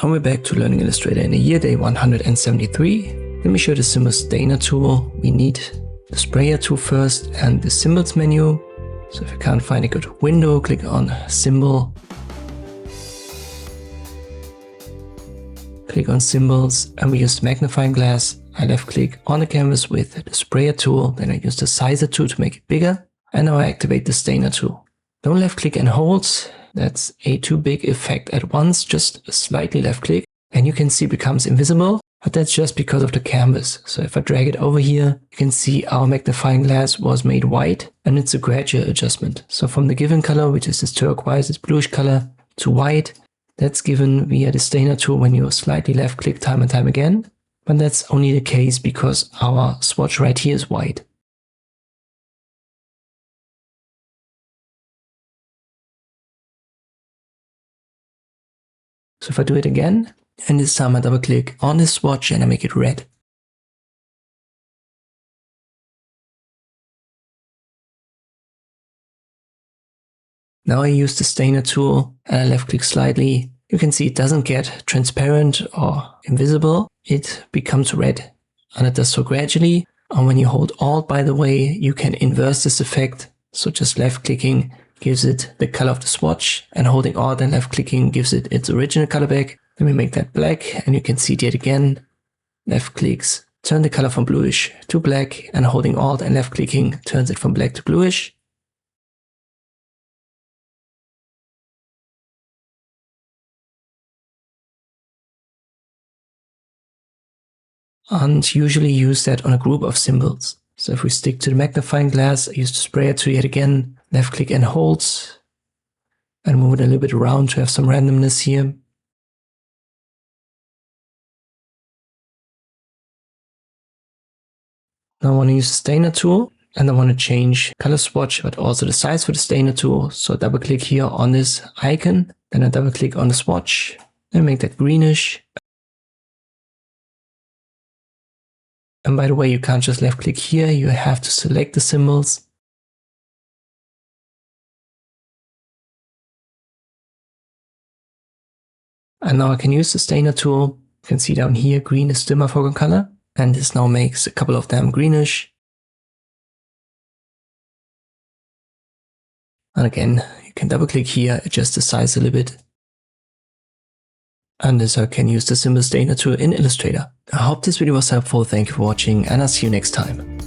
And we're back to learning Illustrator in a year, day 173. Let me show the symbol stainer tool. We need the sprayer tool first and the symbols menu. So if you can't find a good window, click on symbol. Click on symbols and we use magnifying glass. I left click on the canvas with the sprayer tool. Then I use the sizer tool to make it bigger. And now I activate the stainer tool. Don't left click and hold. That's a too big effect at once. Just slightly left click and you can see it becomes invisible. But that's just because of the canvas. So if I drag it over here, you can see our magnifying glass was made white and it's a gradual adjustment. So from the given color, which is this turquoise, this bluish color, to white, that's given via the stainer tool when you slightly left click time and time again. But that's only the case because our swatch right here is white. So if I do it again, and this time I double click on this swatch and I make it red. Now I use the stainer tool and I left click slightly. You can see it doesn't get transparent or invisible. It becomes red and it does so gradually. And when you hold Alt, by the way, you can inverse this effect. So just left clicking gives it the color of the swatch and holding Alt and left clicking gives it its original color back. Let me make that black and you can see it yet again. Left clicks turn the color from bluish to black and holding Alt and left clicking turns it from black to bluish. And usually use that on a group of symbols. So if we stick to the magnifying glass, I use the sprayer tool yet again, left click and hold and move it a little bit around to have some randomness here. Now I want to use the stainer tool and I want to change color swatch, but also the size for the stainer tool. So I double click here on this icon, then I double click on the swatch and make that greenish. And by the way, you can't just left click here, you have to select the symbols. And now I can use the stainer tool. You can see down here, green is still my foreground color. And this now makes a couple of them greenish. And again, you can double click here, adjust the size a little bit. And this I can use the symbol stainer tool in Illustrator. I hope this video was helpful. Thank you for watching and I'll see you next time.